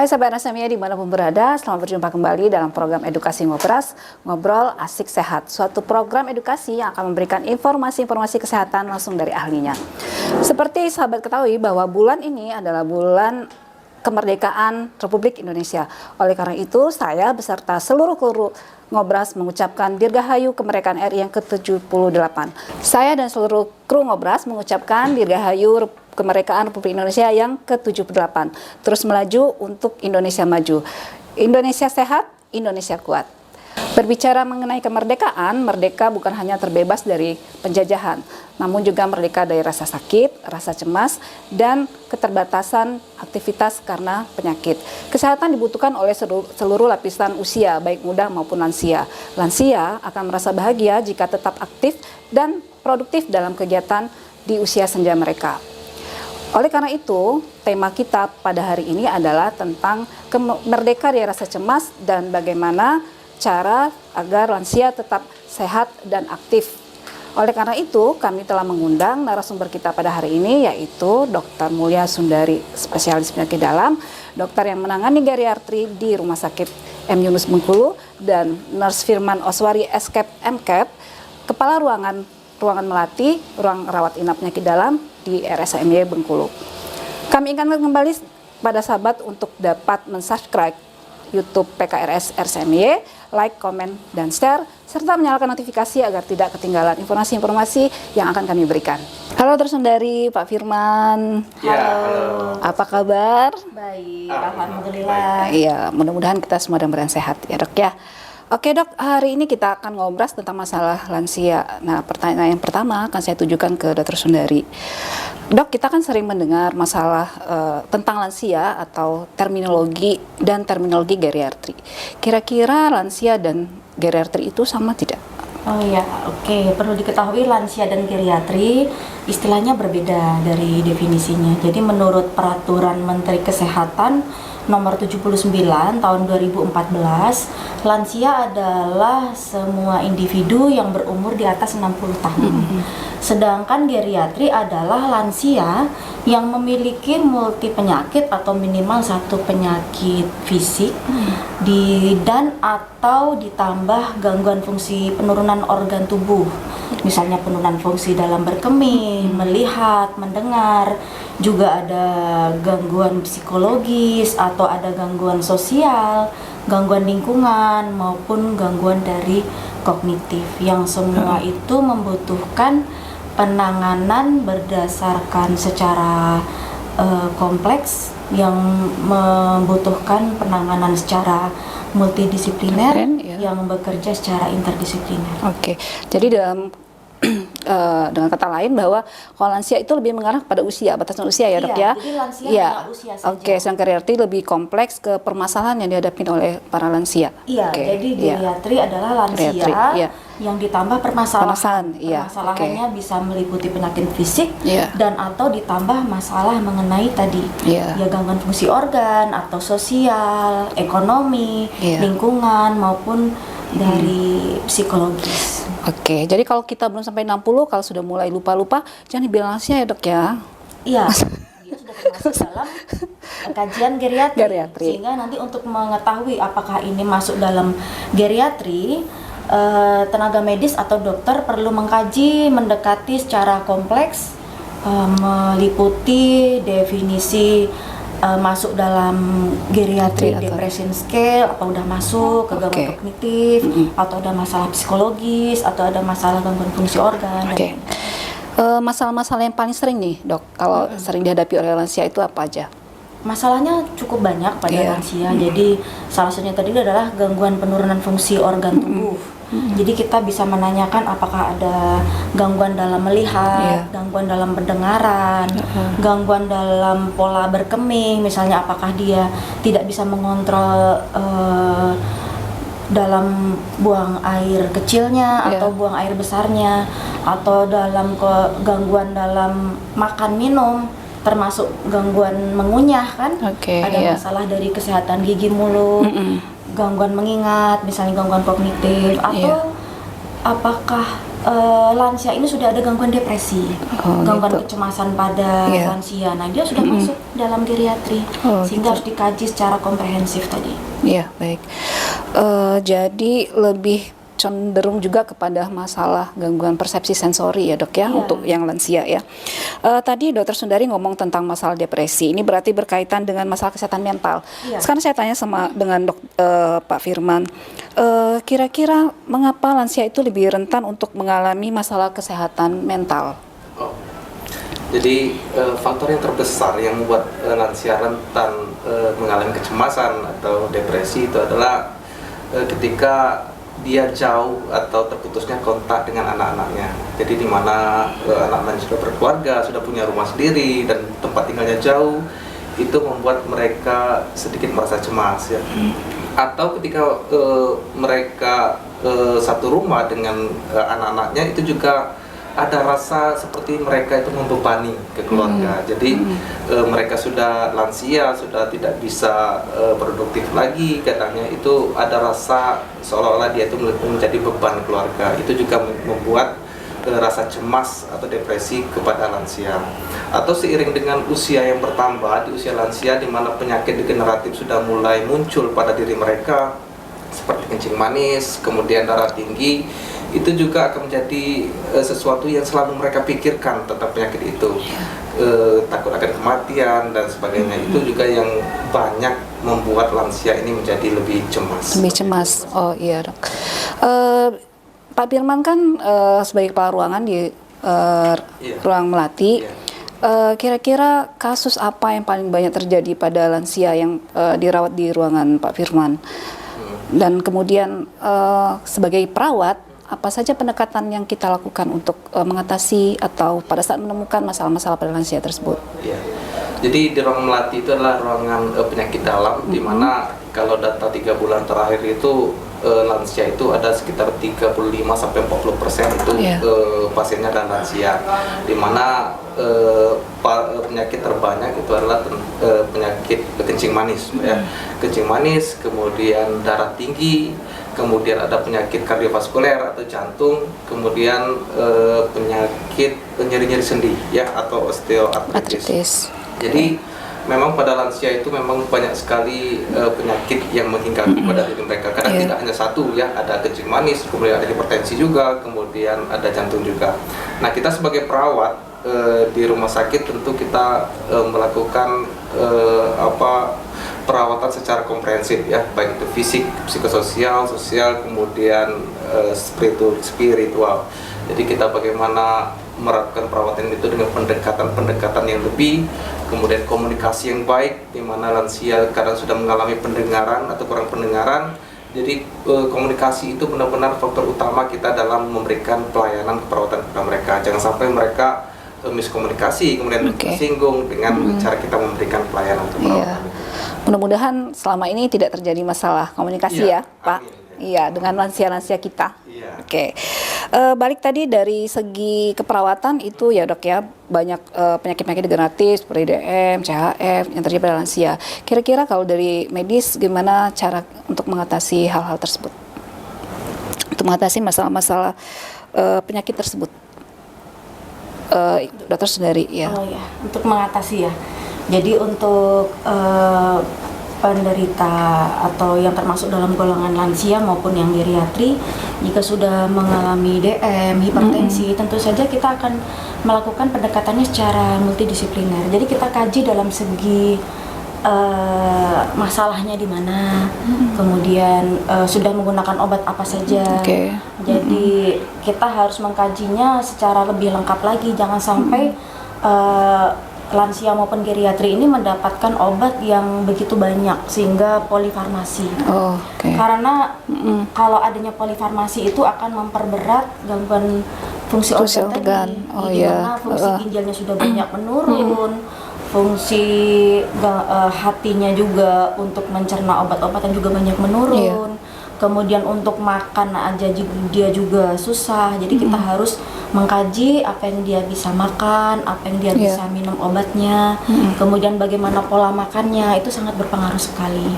Hai sahabat Rasamia dimanapun berada, selamat berjumpa kembali dalam program edukasi Ngobras, Ngobrol Asik Sehat. Suatu program edukasi yang akan memberikan informasi-informasi kesehatan langsung dari ahlinya. Seperti sahabat ketahui bahwa bulan ini adalah bulan kemerdekaan Republik Indonesia. Oleh karena itu, saya beserta seluruh kru Ngobras mengucapkan Dirgahayu Kemerdekaan RI yang ke-78. Saya dan seluruh kru Ngobras mengucapkan Dirgahayu Kemerdekaan Republik Indonesia yang ke-78. Terus melaju untuk Indonesia maju. Indonesia sehat, Indonesia kuat. Berbicara mengenai kemerdekaan, merdeka bukan hanya terbebas dari penjajahan, namun juga merdeka dari rasa sakit, rasa cemas, dan keterbatasan aktivitas karena penyakit. Kesehatan dibutuhkan oleh seluruh lapisan usia, baik muda maupun lansia. Lansia akan merasa bahagia jika tetap aktif dan produktif dalam kegiatan di usia senja mereka. Oleh karena itu, tema kita pada hari ini adalah tentang merdeka dari rasa cemas dan bagaimana cara agar lansia tetap sehat dan aktif. Oleh karena itu, kami telah mengundang narasumber kita pada hari ini, yaitu Dr. Mulia Sundari, spesialis penyakit dalam, dokter yang menangani geriatri di Rumah Sakit M. Yunus Bengkulu, dan Nurse Firman Oswari SCAP MCAP, Kepala Ruangan Melati, Ruang Rawat Inap Penyakit Dalam di RSMY Bengkulu. Kami ingatkan kembali pada sahabat untuk dapat mensubscribe YouTube PKRS RSMY, like, komen, dan share, serta menyalakan notifikasi agar tidak ketinggalan informasi-informasi yang akan kami berikan. Halo Tersundari, Pak Firman. Halo. Apa kabar? Baik, alhamdulillah. Iya, mudah-mudahan kita semua dalam keadaan sehat ya dok ya. Oke dok, hari ini kita akan ngobras tentang masalah lansia. Nah, pertanyaan yang pertama akan saya tujukan ke Dr. Sundari. Dok, kita kan sering mendengar masalah tentang lansia atau terminologi geriatri. Kira-kira lansia dan geriatri itu sama tidak? Oh ya, oke. Perlu diketahui lansia dan geriatri istilahnya berbeda dari definisinya. Jadi menurut Peraturan Menteri Kesehatan Nomor 79 tahun 2014, lansia adalah semua individu yang berumur di atas 60 tahun. Sedangkan geriatri adalah lansia yang memiliki multi penyakit atau minimal satu penyakit fisik dan atau ditambah gangguan fungsi penurunan organ tubuh. Misalnya penurunan fungsi dalam berkemih, melihat, mendengar, juga ada gangguan psikologis atau ada gangguan sosial, gangguan lingkungan maupun gangguan dari kognitif, yang semua itu membutuhkan penanganan berdasarkan secara kompleks, yang membutuhkan penanganan secara multidisipliner yang bekerja secara interdisipliner. Oke, jadi dengan kata lain bahwa kalau lansia itu lebih mengarah pada usia, batasan usia ya dok ya? Jadi lansia hanya usia saja. Oke, sedangkan geriatri lebih kompleks ke permasalahan yang dihadapi oleh para lansia. Iya, jadi geriatri adalah lansia yang ditambah permasalahannya bisa meliputi penyakit fisik dan atau ditambah masalah mengenai tadi ya gangguan fungsi organ atau sosial, ekonomi, lingkungan maupun dari psikologis. Oke, jadi kalau kita belum sampai 60, kalau sudah mulai lupa-lupa, jangan dibilang lansia ya dok ya? Iya, dia sudah termasuk dalam kajian geriatri. Sehingga nanti untuk mengetahui apakah ini masuk dalam geriatri, tenaga medis atau dokter perlu mendekati secara kompleks, meliputi definisi masuk dalam geriatri depression scale, apa udah masuk ke gangguan kognitif, atau ada masalah psikologis, atau ada masalah gangguan fungsi organ. Masalah-masalah yang paling sering nih dok, kalau sering dihadapi oleh lansia itu apa aja? Masalahnya cukup banyak pada lansia. Jadi salah satunya tadi adalah gangguan penurunan fungsi organ tubuh. Jadi kita bisa menanyakan apakah ada gangguan dalam melihat, gangguan dalam pendengaran, gangguan dalam pola berkemih, misalnya apakah dia tidak bisa mengontrol dalam buang air kecilnya atau buang air besarnya, atau dalam gangguan dalam makan minum, termasuk gangguan mengunyah kan, ada masalah dari kesehatan gigi mulut, gangguan mengingat, misalnya gangguan kognitif, atau apakah lansia ini sudah ada gangguan depresi, gangguan gitu. kecemasan pada Iya. lansia. Nah, dia sudah masuk dalam geriatri, sehingga gitu. harus dikaji secara komprehensif tadi. Iya, baik. Jadi lebih cenderung juga kepada masalah gangguan persepsi sensori ya dok ya, Iya. untuk yang lansia ya. Tadi dokter Sundari ngomong tentang masalah depresi, ini berarti berkaitan dengan masalah kesehatan mental. Iya. Sekarang saya tanya dengan Pak Firman, kira-kira mengapa lansia itu lebih rentan untuk mengalami masalah kesehatan mental? Oh. Jadi faktor yang terbesar yang membuat lansia rentan mengalami kecemasan atau depresi itu adalah ketika dia jauh atau terputusnya kontak dengan anak-anaknya. Jadi di mana anak-anaknya sudah berkeluarga, sudah punya rumah sendiri dan tempat tinggalnya jauh, itu membuat mereka sedikit merasa cemas ya. Atau ketika mereka satu rumah dengan anak-anaknya, itu juga ada rasa seperti mereka itu membebani ke keluarga. Jadi mereka sudah lansia, sudah tidak bisa produktif lagi, katanya itu ada rasa seolah-olah dia itu menjadi beban keluarga. Itu juga membuat rasa cemas atau depresi kepada lansia. Atau seiring dengan usia yang bertambah di usia lansia, di mana penyakit degeneratif sudah mulai muncul pada diri mereka, seperti kencing manis, kemudian darah tinggi, itu juga akan menjadi sesuatu yang selalu mereka pikirkan tentang penyakit itu. Takut akan kematian dan sebagainya. Itu juga yang banyak membuat lansia ini menjadi lebih cemas. Lebih cemas. Oh iya dok. Pak Firman kan sebagai kepala ruangan di ruang melati. Kira-kira kasus apa yang paling banyak terjadi pada lansia yang dirawat di ruangan Pak Firman? Dan kemudian sebagai perawat, apa saja pendekatan yang kita lakukan untuk mengatasi atau pada saat menemukan masalah-masalah pada lansia tersebut? Ya. Jadi di ruang melati itu adalah ruangan penyakit dalam, di mana kalau data 3 bulan terakhir itu lansia itu ada sekitar 35-40% itu pasiennya dan lansia, di mana penyakit terbanyak itu adalah penyakit kencing manis, ya. Kencing manis, kemudian darah tinggi, kemudian ada penyakit kardiovaskuler atau jantung, kemudian penyakit nyeri-nyeri sendi ya, atau osteoartritis. Jadi memang pada lansia itu memang banyak sekali penyakit yang menghinggapi pada diri mereka. Kadang tidak hanya satu ya, ada kencing manis, kemudian ada hipertensi juga, kemudian ada jantung juga. Nah, kita sebagai perawat di rumah sakit tentu kita melakukan perawatan secara komprehensif ya, baik itu fisik, psikososial, sosial, kemudian spiritual. Jadi kita bagaimana melakukan perawatan itu dengan pendekatan-pendekatan yang lebih, kemudian komunikasi yang baik, di mana lansia kadang sudah mengalami pendengaran atau kurang pendengaran. Jadi komunikasi itu benar-benar faktor utama kita dalam memberikan pelayanan perawatan kepada mereka. Jangan sampai mereka miskomunikasi, kemudian tersinggung dengan cara kita memberikan pelayanan untuk perawatan. Mudah-mudahan selama ini tidak terjadi masalah komunikasi ya, Pak. Amin. Iya, dengan lansia-lansia kita. Iya. Oke. Balik tadi dari segi keperawatan itu ya dok ya, banyak penyakit-penyakit degeneratif seperti DM, CHF yang terjadi pada lansia. Kira-kira kalau dari medis gimana cara untuk mengatasi hal-hal tersebut? Untuk mengatasi masalah-masalah penyakit tersebut. Dokter Sundari ya. Oh ya, untuk mengatasi ya. Jadi untuk penderita atau yang termasuk dalam golongan lansia maupun yang geriatri, jika sudah mengalami DM, hipertensi, tentu saja kita akan melakukan pendekatannya secara multidisipliner. Jadi kita kaji dalam segi masalahnya di mana, kemudian sudah menggunakan obat apa saja. Jadi kita harus mengkajinya secara lebih lengkap lagi. Jangan sampai lansia maupun geriatri ini mendapatkan obat yang begitu banyak sehingga polifarmasi. Karena kalau adanya polifarmasi itu akan memperberat gangguan fungsi organ tadi, di mana fungsi ginjalnya sudah banyak menurun, fungsi hatinya juga untuk mencerna obat-obatan juga banyak menurun, kemudian untuk makan aja dia juga susah. Jadi kita harus mengkaji apa yang dia bisa makan, apa yang dia bisa minum obatnya, kemudian bagaimana pola makannya, itu sangat berpengaruh sekali.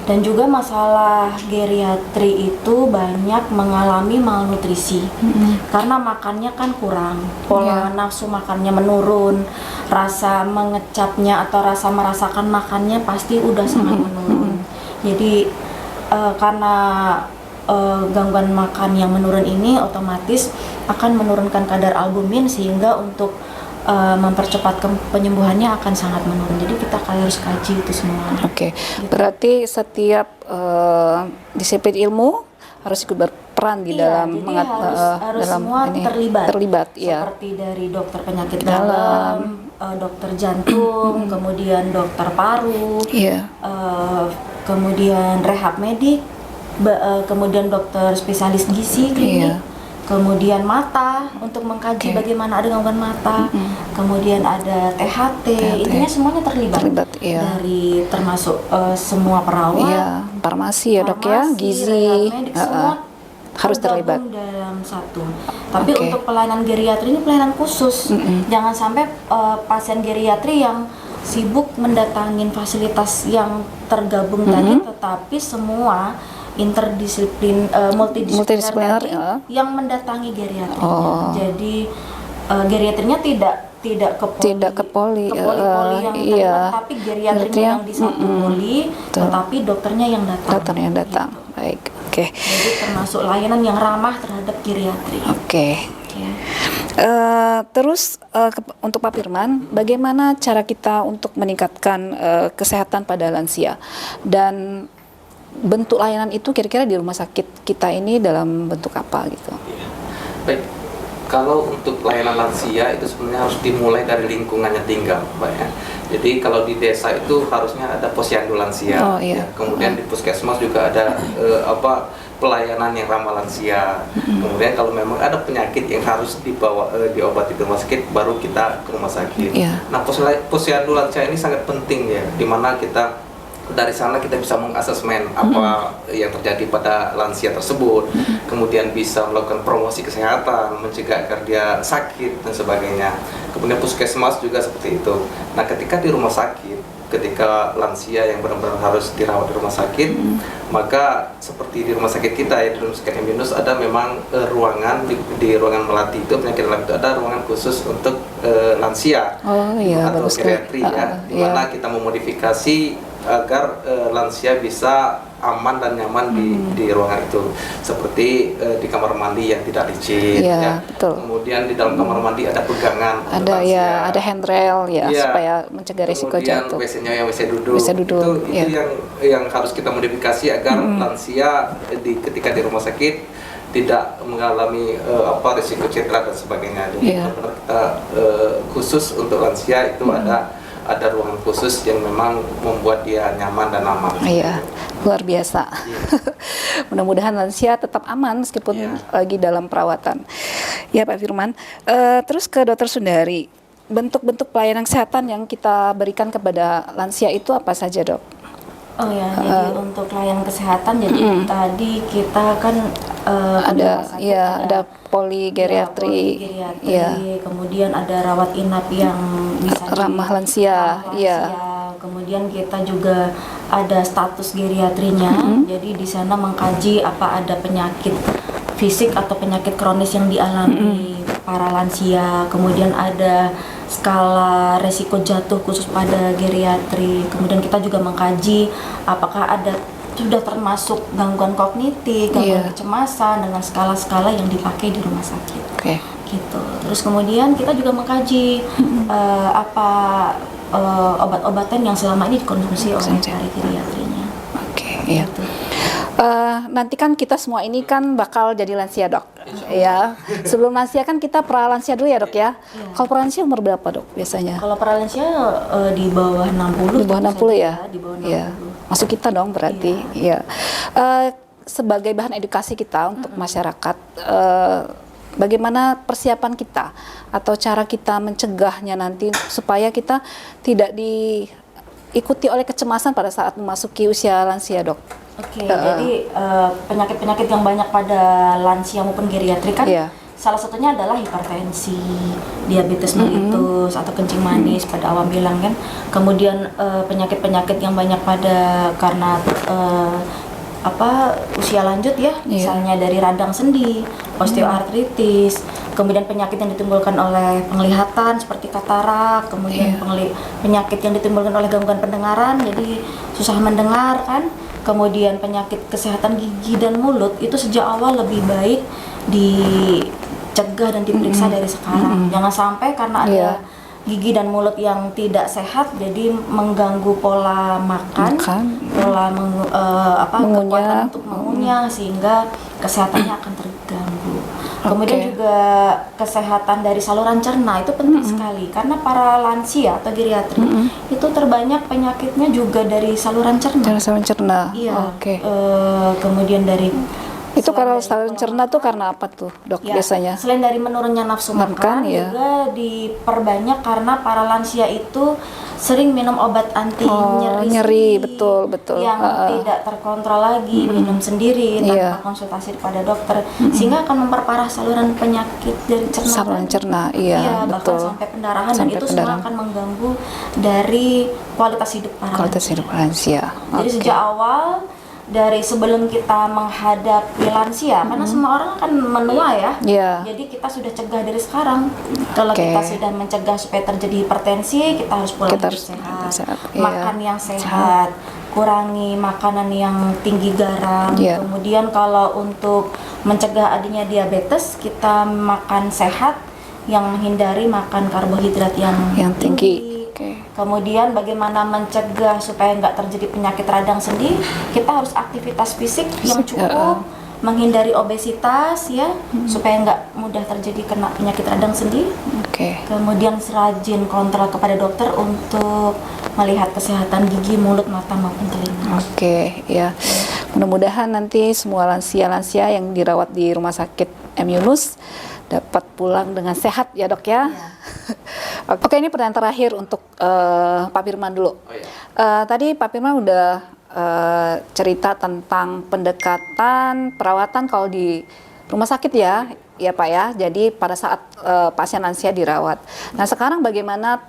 Dan juga masalah geriatri itu banyak mengalami malnutrisi karena makannya kan kurang, pola nafsu makannya menurun, rasa mengecapnya atau rasa merasakan makannya pasti udah sangat menurun. Jadi karena gangguan makan yang menurun ini otomatis akan menurunkan kadar albumin, sehingga untuk mempercepat penyembuhannya akan sangat menurun. Jadi kita harus kaji itu semua. Gitu. Berarti setiap disiplin ilmu harus ikut berperan di dalam harus dalam semua ini, terlibat. Ya. Seperti dari dokter penyakit dalam, dokter jantung, kemudian dokter paru, kemudian rehab medik, kemudian dokter spesialis gizi klinik, kemudian mata untuk mengkaji bagaimana ada gangguan mata, kemudian ada THT, intinya semuanya terlibat dari termasuk semua perawat, farmasi ya dok ya, gizi, medik, semua harus terlibat dalam satu. Tapi untuk pelayanan geriatri ini pelayanan khusus. Jangan sampai pasien geriatri yang sibuk mendatangin fasilitas yang tergabung tadi, tetapi semua multidisipliner yang mendatangi geriatrinya. Jadi geriatrinya tidak ke poli yang terlibat, tapi geriatrinya yang di satu poli, tetapi dokternya yang datang. Baik, Jadi termasuk layanan yang ramah terhadap geriatri. Terus untuk Pak Firman, bagaimana cara kita untuk meningkatkan kesehatan pada lansia, dan bentuk layanan itu kira-kira di rumah sakit kita ini dalam bentuk apa gitu? Baik, kalau untuk layanan lansia itu sebenarnya harus dimulai dari lingkungannya tinggal, Pak ya. Jadi kalau di desa itu harusnya ada posyandu lansia, kemudian di puskesmas juga ada pelayanan yang ramah lansia. Kemudian kalau memang ada penyakit yang harus dibawa diobati di rumah sakit, baru kita ke rumah sakit. Nah, posyandu lansia ini sangat penting ya, dimana kita dari sana kita bisa mengasesmen apa yang terjadi pada lansia tersebut, kemudian bisa melakukan promosi kesehatan, mencegah agar dia sakit dan sebagainya. Kemudian puskesmas juga seperti itu. Nah, ketika di rumah sakit, ketika lansia yang benar-benar harus dirawat di rumah sakit, maka seperti di rumah sakit kita ya, di rumah sakit M-Yunus ada memang ruangan di ruangan melati itu penyakit dalam itu ada ruangan khusus untuk lansia atau geriatri di mana kita memodifikasi agar lansia bisa aman dan nyaman di ruangan itu, seperti di kamar mandi yang tidak licin, kemudian di dalam kamar mandi ada pegangan, ada handrail supaya mencegah risiko jatuh. Kemudian WC-nya yang WC duduk, itu yang harus kita modifikasi agar lansia ketika di rumah sakit tidak mengalami risiko cedera dan sebagainya. Jadi benar-benar kita khusus untuk lansia itu ada ruangan khusus yang memang membuat dia nyaman dan aman. Luar biasa. Mudah-mudahan lansia tetap aman meskipun lagi dalam perawatan. Ya Pak Firman. Terus ke Dokter Sundari, bentuk-bentuk pelayanan kesehatan yang kita berikan kepada lansia itu apa saja, Dok? Jadi untuk layanan kesehatan, jadi tadi kita kan ada poligeriatri, kemudian ada rawat inap yang bisa ramah lansia, kemudian kita juga ada status geriatrinya, jadi di sana mengkaji apa ada penyakit fisik atau penyakit kronis yang dialami para lansia, kemudian ada skala resiko jatuh khusus pada geriatri, kemudian kita juga mengkaji apakah ada sudah termasuk gangguan kognitif, gangguan kecemasan dengan skala-skala yang dipakai di rumah sakit. Gitu. Terus kemudian kita juga mengkaji apa obat-obatan yang selama ini dikonsumsi oleh para geriatrinya. Gitu. Nanti kan kita semua ini kan bakal jadi lansia, Dok. Sebelum lansia kan kita pra-lansia dulu ya, Dok ya. Kalau pra-lansia umur berapa, Dok, biasanya? Kalau pra-lansia di bawah 60. Di bawah 60 ya? Di bawah 60. Masuk kita dong berarti. Sebagai bahan edukasi kita untuk masyarakat, bagaimana persiapan kita atau cara kita mencegahnya nanti supaya kita tidak diikuti oleh kecemasan pada saat memasuki usia lansia, Dok? Oke, jadi penyakit-penyakit yang banyak pada lansia maupun geriatrik kan Iya. salah satunya adalah hipertensi, diabetes mellitus atau kencing manis pada awam bilang kan. Kemudian penyakit-penyakit yang banyak pada karena usia lanjut ya, misalnya dari radang sendi, osteoartritis, kemudian penyakit yang ditimbulkan oleh penglihatan seperti katarak, kemudian penyakit yang ditimbulkan oleh gangguan pendengaran, jadi susah mendengar kan. Kemudian penyakit kesehatan gigi dan mulut itu sejak awal lebih baik dicegah dan diperiksa dari sekarang. Jangan sampai karena ada gigi dan mulut yang tidak sehat jadi mengganggu pola makan. Pola kekuatan untuk mengunyah sehingga kesehatannya akan terganggu. Kemudian juga kesehatan dari saluran cerna itu penting sekali karena para lansia atau geriatrik itu terbanyak penyakitnya juga dari saluran cerna. Saluran cerna. Iya. Kemudian dari itu kalau saluran cerna tuh karena apa tuh, Dok, biasanya? Selain dari menurunnya nafsu makan, juga diperbanyak karena para lansia itu sering minum obat anti nyeri, betul yang tidak terkontrol lagi, minum sendiri tanpa konsultasi kepada dokter, sehingga akan memperparah saluran penyakit dari cerna. Saluran cerna, bahkan sampai pendarahan dan itu semua akan mengganggu dari kualitas hidup para lansia. Jadi sejak awal dari sebelum kita menghadapi lansia, karena semua orang akan menua ya. Jadi kita sudah cegah dari sekarang. Kalau kita sudah mencegah supaya terjadi hipertensi, kita harus pola hidup sehat, makan yang sehat, kurangi makanan yang tinggi garam. Kemudian kalau untuk mencegah adanya diabetes, kita makan sehat yang menghindari makan karbohidrat yang tinggi. Kemudian bagaimana mencegah supaya nggak terjadi penyakit radang sendi, kita harus aktivitas fisik yang cukup, menghindari obesitas ya, supaya nggak mudah terjadi kena penyakit radang sendi. Kemudian rajin kontrol kepada dokter untuk melihat kesehatan gigi, mulut, mata maupun telinga. Mudah-mudahan nanti semua lansia-lansia yang dirawat di Rumah Sakit M. Yunus dapat pulang dengan sehat ya, Dok ya. Oke, ini pertanyaan terakhir untuk Pak Firman dulu. Tadi Pak Firman udah cerita tentang pendekatan perawatan kalau di rumah sakit ya Pak ya. Jadi pada saat pasien lansia dirawat. Nah sekarang bagaimana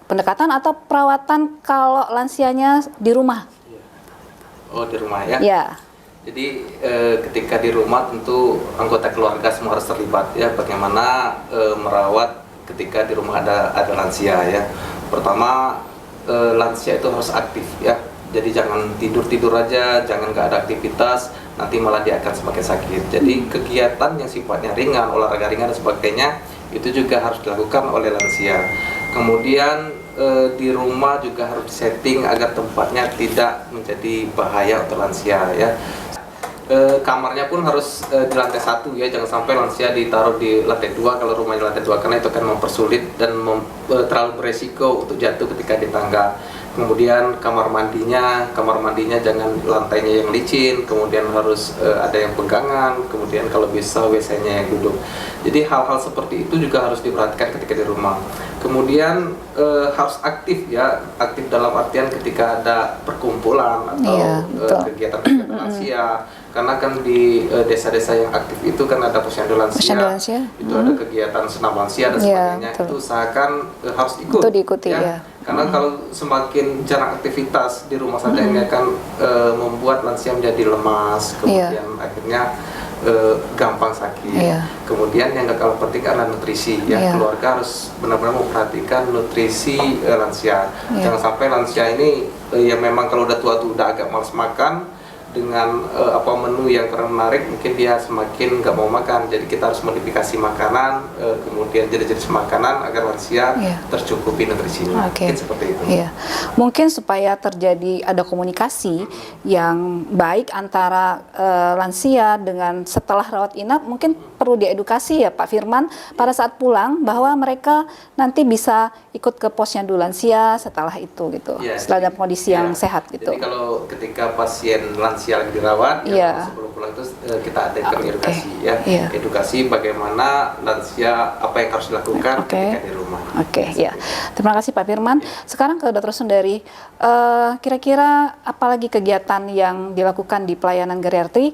pendekatan atau perawatan kalau lansianya di rumah? Oh, di rumah ya? Ya. Jadi ketika di rumah tentu anggota keluarga semua harus terlibat ya, bagaimana merawat ketika di rumah ada lansia ya. Pertama lansia itu harus aktif ya. Jadi jangan tidur aja, jangan nggak ada aktivitas, nanti malah dia akan semakin sakit. Jadi kegiatan yang sifatnya ringan, olahraga ringan dan sebagainya itu juga harus dilakukan oleh lansia. Kemudian di rumah juga harus disetting agar tempatnya tidak menjadi bahaya untuk lansia ya. Kamarnya pun harus di lantai 1 ya, jangan sampai lansia ditaruh di lantai 2 kalau rumahnya lantai 2, karena itu akan mempersulit dan terlalu beresiko untuk jatuh ketika di tangga. Kemudian kamar mandinya jangan lantainya yang licin, kemudian harus ada yang pegangan, kemudian kalau bisa WC-nya yang duduk. Jadi hal-hal seperti itu juga harus diperhatikan ketika di rumah. Kemudian harus aktif ya, aktif dalam artian ketika ada perkumpulan atau kegiatan-kegiatan lansia. Karena kan di desa-desa yang aktif itu kan ada posyandu lansia, itu ada kegiatan senam lansia dan sebagainya, itu usahakan harus ikut. Itu diikuti ya. Karena kalau semakin jarang aktivitas di rumah saja ini akan membuat lansia menjadi lemas, kemudian akhirnya gampang sakit. Kemudian yang gak kalah penting adalah nutrisi ya. Keluarga harus benar-benar memperhatikan nutrisi lansia. Jangan sampai lansia ini yang memang kalau udah tua tuh udah agak malas makan, dengan menu yang kurang menarik mungkin dia semakin nggak mau makan. Jadi kita harus modifikasi makanan, kemudian jenis-jenis makanan agar lansia tercukupi nutrisinya. Mungkin seperti itu. Mungkin supaya terjadi ada komunikasi yang baik antara lansia dengan setelah rawat inap, mungkin perlu diedukasi ya Pak Firman pada saat pulang bahwa mereka nanti bisa ikut ke posyandu lansia setelah itu gitu, Ya, setelah dalam kondisi yang sehat gitu. Jadi kalau ketika pasien lansia lagi dirawat, Iya. sebelum pulang itu kita adakan Oke. edukasi ya, Iya. edukasi bagaimana lansia apa yang harus dilakukan Oke. ketika di rumah. Oke, ya. Terima kasih Pak Firman. Sekarang ke Dr. Sundari, kira-kira apalagi kegiatan yang dilakukan di pelayanan geriatri,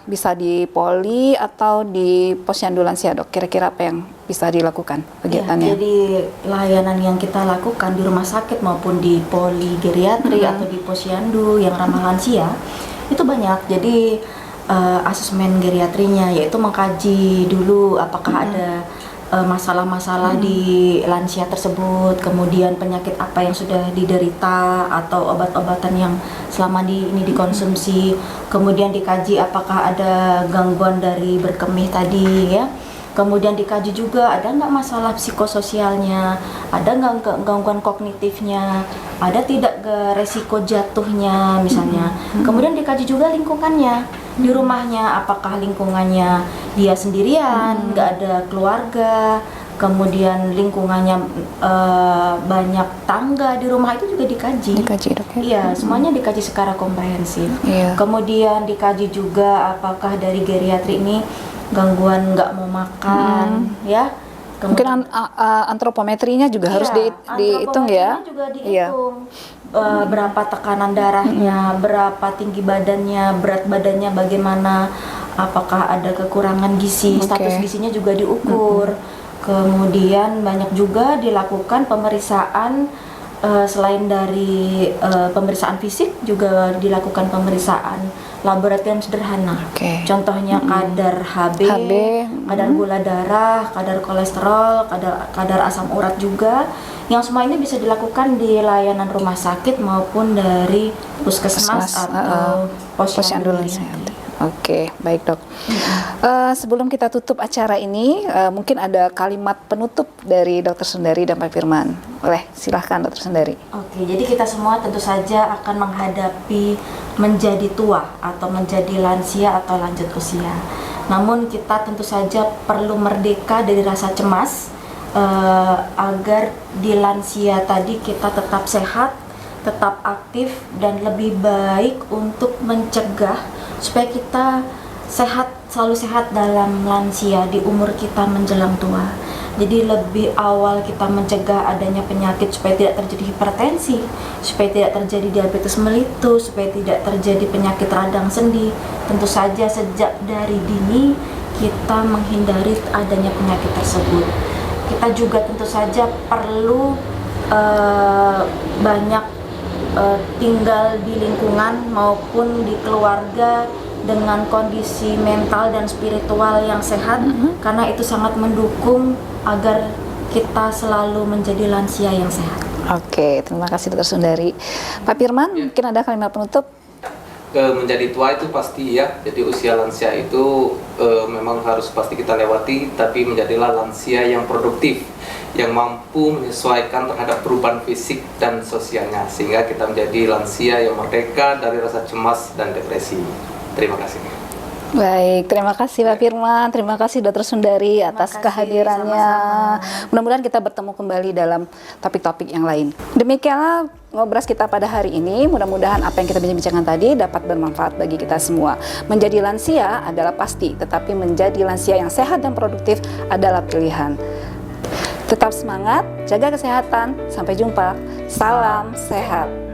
bisa di poli atau di posyandu lansia Dok? Kira-kira apa yang bisa dilakukan Ya, kegiatannya? jadi layanan yang kita lakukan di rumah sakit maupun di poli geriatri atau di posyandu yang ramah lansia itu banyak. Jadi asesmen geriatrinya yaitu mengkaji dulu apakah ada masalah-masalah di lansia tersebut, kemudian penyakit apa yang sudah diderita atau obat-obatan yang selama ini dikonsumsi, kemudian dikaji apakah ada gangguan dari berkemih tadi ya. Kemudian dikaji juga ada nggak masalah psikososialnya, ada nggak gangguan kognitifnya, ada tidak resiko jatuhnya misalnya. Kemudian dikaji juga lingkungannya di rumahnya, apakah lingkungannya dia sendirian, nggak ada keluarga, kemudian lingkungannya banyak tangga di rumah, itu juga dikaji. Dikaji Dok ya? Iya, semuanya dikaji secara komprehensif. Iya. Kemudian dikaji juga apakah dari geriatri ini gangguan nggak mau makan, ya. Mungkin antropometrinya juga harus Iya, dihitung ya? antropometrinya juga Iya. dihitung. Berapa tekanan darahnya, berapa tinggi badannya, berat badannya bagaimana, apakah ada kekurangan gizi, Oke. status gizinya juga diukur. Kemudian banyak juga dilakukan pemeriksaan selain dari pemeriksaan fisik juga dilakukan pemeriksaan laboratorium sederhana. Oke. Contohnya kadar HB, kadar gula darah, kadar kolesterol, kadar asam urat juga. Yang semua ini bisa dilakukan di layanan rumah sakit maupun dari puskesmas atau posyandu lansia. geriatri. Oke, baik Dok. Sebelum kita tutup acara ini, mungkin ada kalimat penutup dari Dr. Sundari dan Pak Firman. Boleh, silahkan Dr. Sundari. Oke, jadi kita semua tentu saja akan menghadapi menjadi tua atau menjadi lansia atau lanjut usia. Namun kita tentu saja perlu merdeka dari rasa cemas agar di lansia tadi kita tetap sehat, tetap aktif, dan lebih baik untuk mencegah supaya kita sehat, selalu sehat dalam lansia di umur kita menjelang tua. Jadi lebih awal kita mencegah adanya penyakit supaya tidak terjadi hipertensi, supaya tidak terjadi diabetes melitus, supaya tidak terjadi penyakit radang sendi. Tentu saja sejak dari dini kita menghindari adanya penyakit tersebut. Kita juga tentu saja perlu banyak tinggal di lingkungan maupun di keluarga dengan kondisi mental dan spiritual yang sehat, karena itu sangat mendukung agar kita selalu menjadi lansia yang sehat. Oke, terima kasih Dr. Sundari. Pak Firman, mungkin ada kalimat penutup? Menjadi tua itu pasti ya, jadi usia lansia itu memang harus pasti kita lewati, tapi menjadilah lansia yang produktif, yang mampu menyesuaikan terhadap perubahan fisik dan sosialnya, sehingga kita menjadi lansia yang merdeka dari rasa cemas dan depresi. Terima kasih. Baik, terima kasih Pak Firman, terima kasih Dr. Sundari atas kasih, kehadirannya. sama-sama. Mudah-mudahan kita bertemu kembali dalam topik-topik yang lain. Demikianlah ngobras kita pada hari ini. Mudah-mudahan apa yang kita bincangkan tadi dapat bermanfaat bagi kita semua. Menjadi lansia adalah pasti, tetapi menjadi lansia yang sehat dan produktif adalah pilihan. Tetap semangat, jaga kesehatan. Sampai jumpa. Salam sehat.